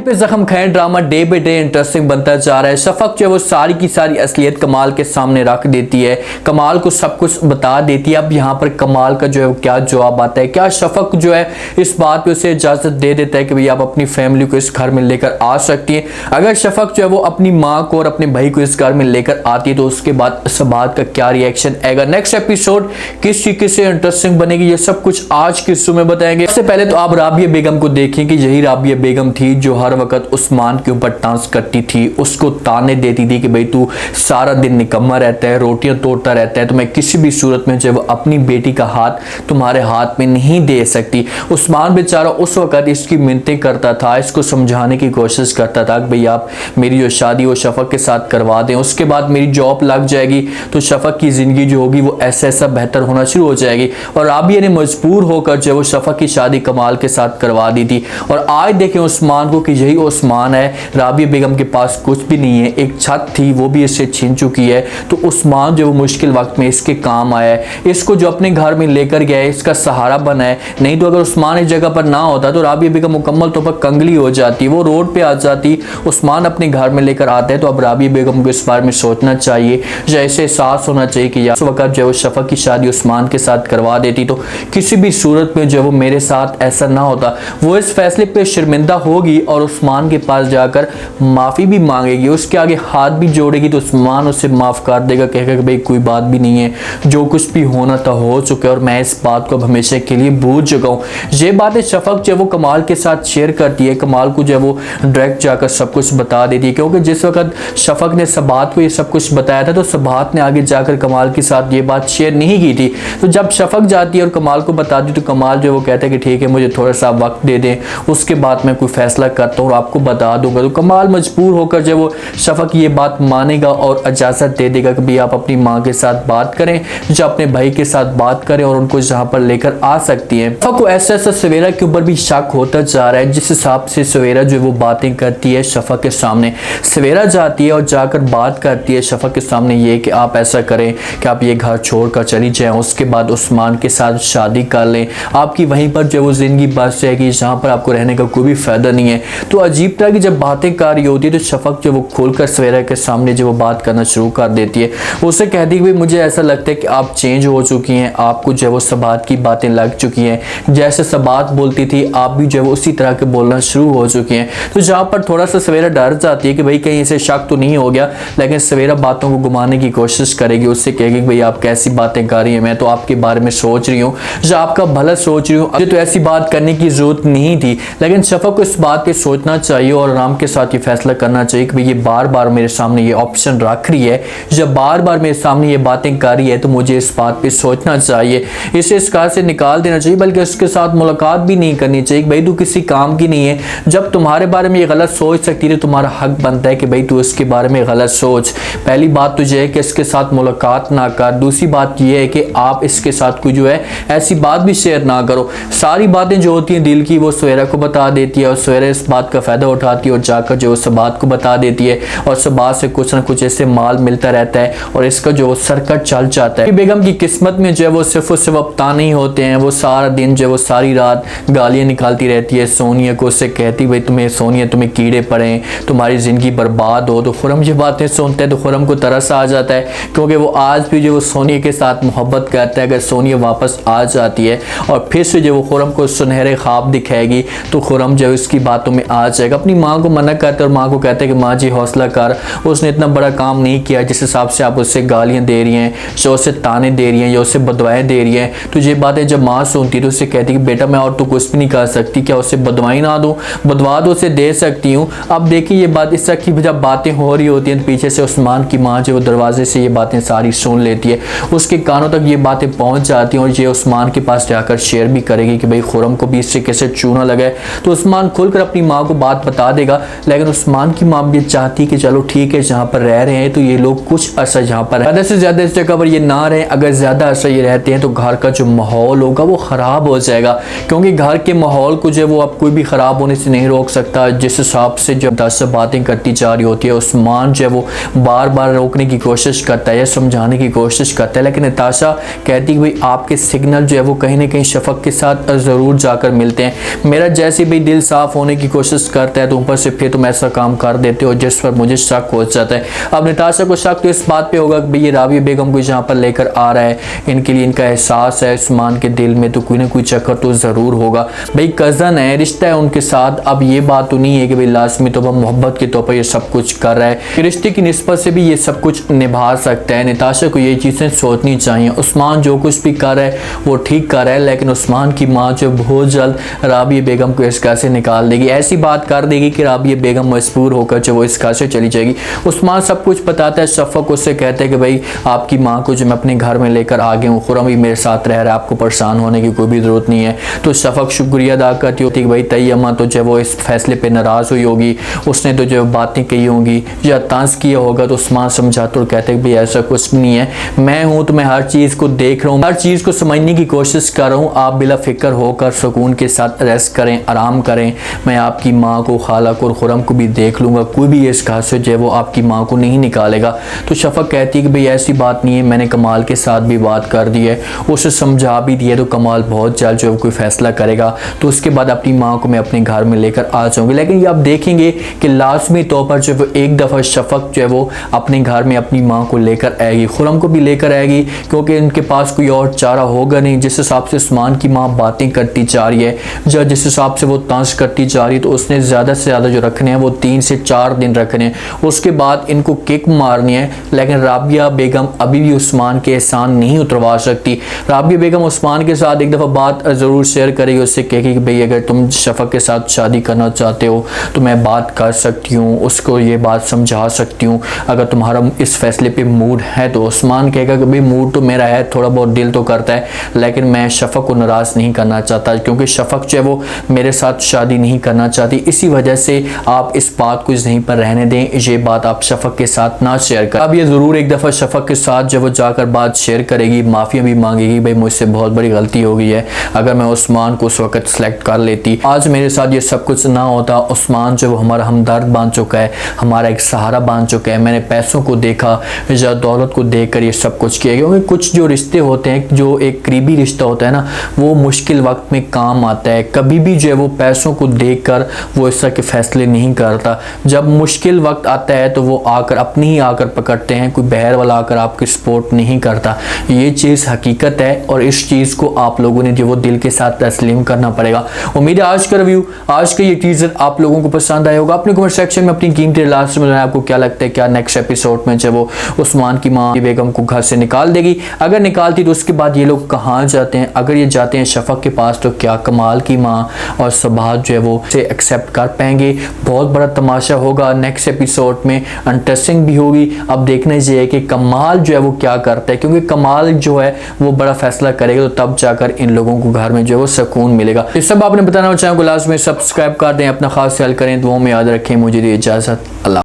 पे जख्म खाए drama day by day interesting बनता जा रहा है। शफक जो है वो सारी की सारी असलियत कमाल के सामने रख देती है, कमाल को सब कुछ बता देती है। अब यहाँ पर कमाल का जो है वो क्या जवाब आता है, क्या शफक जो है इस बात पे उसे इजाजत दे देता है कि भाई आप अपनी फैमिली को इस घर में लेकर आ सकती है। अगर शफक जो है वो अपनी माँ को और अपने भाई को इस घर में लेकर आती है तो उसके बाद इस बात का क्या रिएक्शन आएगा, नेक्स्ट एपिसोड किस तरीके से इंटरेस्टिंग बनेगी, ये सब कुछ आज के शो में बताएंगे। सबसे पहले तो आप राबिया बेगम को देखें कि यही राबिया बेगम थी जो हर वक्त उस्मान के ऊपर डांस करती थी, उसको ताने देती थी कि भाई तू सारा दिन निकम्मा रहता है, रोटियां तोड़ता रहता है, तो मैं किसी भी सूरत में जब अपनी बेटी का हाथ तुम्हारे हाथ में नहीं दे सकती। उस्मान बेचारा उस वक्त इसकी मिन्नतें करता था, इसको समझाने की कोशिश करता था कि भाई आप मेरी जो शादी वो शफक के साथ करवा दें, उसके बाद मेरी जॉब लग जाएगी तो शफक की जिंदगी जो होगी वो ऐसा ऐसा बेहतर होना शुरू हो जाएगी। और राबिया ने मजबूर होकर जो वो शफक की शादी कमाल के साथ करवा दी थी। और आज देखें उस्मान को कि यही उस्मान है, राबिया बेगम के पास कुछ भी नहीं है, एक छत थी वो भी इससे छीन चुकी है। तो उस्मान जो मुश्किल वक्त में इसके काम आया है, इसको जो अपने घर में लेकर गया है, इसका सहारा बना है। नहीं तो अगर उस्मान इस जगह पर ना होता तो राबिया बेगम मुकम्मल तौर पर कंगली हो जाती, वो रोड पे आ जाती। उस्मान अपने घर में लेकर आता है तो अब राबिया बेगम को इस बारे में सोचना चाहिए, जैसे एहसास होना चाहिए कि यार उस वक्त जो शफक की शादी उस्मान के साथ करवा देती तो किसी भी सूरत में जो वो मेरे साथ ऐसा ना होता। वो इस फैसले पे शर्मिंदा होगी और उस्मान के पास जाकर माफ़ी भी मांगेगी, उसके आगे हाथ भी जोड़ेगी तो उस्मान उसे माफ़ कर देगा, कहेगा कि भाई कोई बात भी नहीं है, जो कुछ भी होना था हो चुका है और मैं इस बात को अब हमेशा के लिए भूल चुका हूँ। ये बातें शफक जो वो कमाल के साथ शेयर करती है, कमाल को जो वो डायरेक्ट जाकर सब कुछ बता देती है। क्योंकि जिस वक्त शफक ने सबात को ये सब कुछ बताया था तो सबात ने आगे जाकर कमाल के साथ ये बात शेयर नहीं की थी। तो जब शफक जाती है और कमाल को बताती तो कमाल जो वो कहता है कि ठीक है मुझे थोड़ा सा वक्त दे दें, उसके बाद मैं कोई फैसला करता हूँ और आपको बता दूंगा। तो कमाल मजबूर होकर जब वो शफक ये बात मानेगा और इजाज़त दे देगा कि भाई आप अपनी माँ के साथ बात करें, जो अपने भाई के साथ बात करें और उनको जहाँ पर लेकर आ सकती हैं। शफक को ऐसा ऐसा सवेरा के ऊपर भी शक होता जा रहा है, जिस हिसाब से सवेरा जो वो बातें करती है शफक के सामने। सवेरा जाती है और जाकर बात करती है शफक के सामने ये कि आप ऐसा करें कि आप ये घर छोड़कर चली जाएं, उसके बाद उस्मान के साथ शादी कर लें, आपकी वहीं पर जो वो ज़िंदगी बस जाएगी, जहाँ पर आपको रहने का कोई भी फ़ायदा नहीं है। तो अजीब तरह की जब बातें कर रही होती है तो शफक जो वो खोलकर सवेरा के सामने जो वो बात करना शुरू कर देती है। उससे कहती है कि मुझे ऐसा लगता है कि आप चेंज हो चुकी हैं, आपको जो है वो सबात की बातें लग चुकी हैं, जैसे सबात बोलती थी आप भी जो है वो उसी तरह के बोलना शुरू हो चुकी हैं। तो जहाँ पर थोड़ा सा सवेरा डर जाती है कि भाई कहीं इसे शक तो नहीं हो गया, लेकिन सवेरा बातों को घुमाने की कोशिश करेगी, उससे कहेगी भाई आप कैसी बातें कर रही हैं, मैं तो आपके बारे में सोच रही हूँ, जो आपका भला सोच रही हूँ, तो ऐसी बात करने की जरूरत नहीं थी। लेकिन शफक को इस बात पे सोचना चाहिए और आराम के साथ ये फैसला करना चाहिए कि भाई ये बार बार मेरे सामने ये ऑप्शन रख रही है, जब बार बार मेरे सामने ये बातें कर रही है तो मुझे इस बात पे सोचना चाहिए, इसे इस कार से निकाल देना चाहिए, बल्कि उसके साथ मुलाकात भी नहीं करनी चाहिए। भाई तू किसी काम की नहीं है, जब तुम्हारे बारे में ये गलत सोच सकती है तो तुम्हारा हक बनता है कि भाई तू उसके बारे में गलत सोच। पहली बात तो ये है कि इसके साथ मुलाकात ना कर, दूसरी बात ये है कि आप इसके साथ कोई जो है ऐसी बात भी शेयर ना करो। सारी बातें जो होती हैं दिल की वो सवेरा को बता देती है और सवेरा इस बात का फ़ायदा उठाती है और जाकर जो सबात को बता देती है और सबात से कुछ ना कुछ ऐसे माल मिलता रहता है और इसका जो सर्कट चल जाता है। बेगम की किस्मत में जो है वो सिर्फ अब ताने ही होते हैं, वो सारा दिन जो है वो सारी रात गालियाँ निकालती रहती है सोनिया को, उससे कहती भाई तुम्हें सोनिया तुम्हें कीड़े पड़े, तुम्हारी ज़िंदगी बर्बाद हो। तो खुरम ये बातें सुनते हैं तो खुरम को तरस आ जाता है, क्योंकि वो आज भी जो वो सोनिया के साथ मोहब्बत करता है। अगर सोनिया वापस आ जाती है और फिर से जो वो खुरम को सुनहरे ख्वाब दिखाएगी तो खुरम जो उसकी बातों में आ जाएगा। अपनी माँ को मना करता है और माँ को कहता है कि माँ जी हौसला कर, उसने इतना बड़ा काम नहीं किया जिस हिसाब से आप उससे गालियाँ दे रही हैं, जो उससे ताने दे रही हैं या उससे बदवाएँ दे रही हैं। तो ये बातें जब माँ सुनती है तो उससे कहती है कि बेटा मैं और तो कुछ भी नहीं कर सकती, क्या उससे बदवाई ना दूँ, बदवा तो उसे दे सकती हूँ। अब देखिए ये बात इस तरह की जब बातें हो रही होती हैं तो पीछे से उस्मान की माँ जो दरवाजे से ये बातें सारी सुन लेती है, उसके कानों तक ये बातें पहुँच जाती हैं और ये उस्मान के पास जाकर शेयर भी करेगी कि भाई खुरम को भी इससे कैसे चूना लगा है। तो उस्मान खुलकर अपनी माँ को बात बता देगा, लेकिन उस्मान की माँ भी चाहती कि चलो ठीक है जहाँ पर रह रहे हैं तो ये लोग कुछ अर्सा जहाँ पर ज़्यादा से ज़्यादा इस जगह पर ये ना रहें। अगर ज़्यादा अर्सा ये रहते हैं तो घर का जो माहौल होगा वो ख़राब हो जाएगा, क्योंकि घर के माहौल को जो है वो अब कोई भी ख़राब होने से नहीं रोक सकता। जिस हिसाब से जब 10 बातें करती जा रही होती है उस्मान जो है वो बार बार रोकने की कोशिश करता है या समझाने की कोशिश करता है, लेकिन नताशा कहती है भाई आपके सिग्नल जो है वो कहीं ना कहीं शफक के साथ ज़रूर जाकर मिलते हैं। मेरा जैसे भी दिल साफ़ होने की कोशिश कोशिश करता है तो ऊपर से फिर तुम ऐसा काम कर देते हो जिस पर मुझे शक हो जाता है। अब नताशा को शक तो इस बात पे होगा कि ये राबिया बेगम को जहाँ पर लेकर आ रहा है, इनके लिए इनका एहसास है उस्मान के दिल में, तो कोई ना कोई चक्कर तो ज़रूर होगा। भाई कज़न है, रिश्ता है उनके साथ। अब ये बात तो नहीं है कि भाई लाजमी तो मोहब्बत के तौर पर ये सब कुछ कर रहा है, रिश्ते की निस्बत से भी ये सब कुछ निभा सकता है। नताशा को ये चीज़ें सोचनी चाहिए। उस्मान जो कुछ भी कर रहा है वो ठीक कर रहा है, लेकिन उस्मान की माँ जो बहुत जल्द राबिया बेगम को इस घर से निकाल देगी, ऐसी बात कर देगी कि राबिया बेगम मजबूर होकर जो वो इस घर से चली जाएगी। उस्मान सब कुछ बताता है, शफक उससे कहते हैं कि भाई आपकी माँ को जो मैं अपने घर में लेकर आ गया हूँ, खुरम भी मेरे साथ रह रहा है, आपको परेशान होने की कोई भी ज़रूरत नहीं है। तो शफक शुक्रिया अदा करती होती कि भाई तैयमा तो जो वो इस फैसले पर नाराज़ हुई होगी, उसने तो जो बातें कही होंगी या तांस किया होगा। तो उस्मान समझाते और कहते हैं भाई ऐसा कुछ नहीं है, मैं हूँ तो मैं हर चीज़ को देख रहा हूँ, हर चीज़ को समझने की कोशिश कर रहा हूँ। आप बिला फिक्र होकर सुकून के साथ रेस्ट करें, आराम करें। मैं आपकी माँ को, खाला को और खुरम को भी देख लूँगा, कोई भी इस घर से जो है वो आपकी माँ को नहीं निकालेगा। तो शफक कहती है कि भाई ऐसी बात नहीं है, मैंने कमाल के साथ भी बात कर दी है, उसे समझा भी दिया, तो कमाल बहुत जल्द जो है कोई फैसला करेगा, तो उसके बाद अपनी माँ को मैं अपने घर में लेकर आ जाऊँगी। लेकिन ये आप देखेंगे कि लाजमी तौर पर जो है एक दफ़ा शफक जो है वो अपने घर में अपनी माँ को लेकर आएगी, खुरम को भी लेकर आएगी, क्योंकि इनके पास कोई और चारा होगा नहीं। जिस हिसाब से उस्मान की माँ बातें करती जा रही है, जो जिस हिसाब से वो तांस करती जा रही है, तो उसने ज़्यादा से ज़्यादा जो रखने हैं वो 3 से 4 दिन रखने हैं, उसके बाद इनको किक मारनी है। लेकिन राबिया बेगम अभी भी उस्मान के एहसान नहीं उतरवा सकती। राबिया बेगम उस्मान के साथ एक दफ़ा बात ज़रूर शेयर करेगी, उससे कहेगी कि भाई अगर तुम शफक के साथ शादी करना चाहते हो तो मैं बात कर सकती हूँ, उसको ये बात समझा सकती हूँ, अगर तुम्हारा इस फैसले पे मूड है तो। उस्मान कहेगा कि भाई मूड तो मेरा है, थोड़ा बहुत दिल तो करता है, लेकिन मैं शफक को नाराज़ नहीं करना चाहता, क्योंकि शफक जो है वो मेरे साथ शादी नहीं करना चाहती, इसी वजह से आप इस बात को यहीं पर रहने दें, ये बात आप शफक के साथ ना शेयर करें। अब ये ज़रूर एक दफ़ा शफक के साथ जब वो जाकर बात शेयर करेगी, माफ़िया भी मांगेगी, भाई मुझसे बहुत बड़ी गलती हो गई है, अगर मैं उस्मान को उस वक्त सेलेक्ट कर लेती, आज मेरे साथ ये सब कुछ ना होता। उस्मान जो हमारा हमदर्द बन चुका है, हमारा एक सहारा बन चुका है, मैंने पैसों को देखा या दौलत को देख कर ये सब कुछ किया। क्योंकि कुछ जो रिश्ते होते हैं, जो एक करीबी रिश्ता होता है ना, वो मुश्किल वक्त में काम आता है। कभी भी जो है वो पैसों को देख कर वो इस तरह के फैसले नहीं करता। जब मुश्किल वक्त आता है तो वो आकर अपनी ही आकर पकड़ते हैं, कोई बहर वाला आकर आपकी सपोर्ट नहीं करता। ये चीज़ हकीकत है और इस चीज़ को आप लोगों ने जो वो दिल के साथ तस्लीम करना पड़ेगा। उम्मीद है आज का रिव्यू, आज का ये टीजर आप लोगों को पसंद आया होगा। अपने कमेंट सेक्शन में अपनी कीमती लास्ट में आपको क्या लगता है, क्या नेक्स्ट एपिसोड में जो वो उस्मान की माँ बेगम को घर से निकाल देगी? अगर निकालती तो उसके बाद ये लोग कहाँ जाते हैं? अगर ये जाते हैं शफक के पास तो क्या कमाल की माँ और सबात जो है वो से एक्सेप्ट कर पाएंगे? बहुत बड़ा तमाशा होगा नेक्स्ट एपिसोड में, इंटरेस्टिंग भी होगी। अब देखना चाहिए कि कमाल जो है वो क्या करता है, क्योंकि कमाल जो है वो बड़ा फैसला करेगा, तो तब जाकर इन लोगों को घर में जो है वो सुकून मिलेगा। इस सब आपने बताना चैनल को लास्ट में सब्सक्राइब कर दें, अपना खास ख्याल करें, दुआओं में याद रखें। मुझे दी इजाज़त, अल्लाह।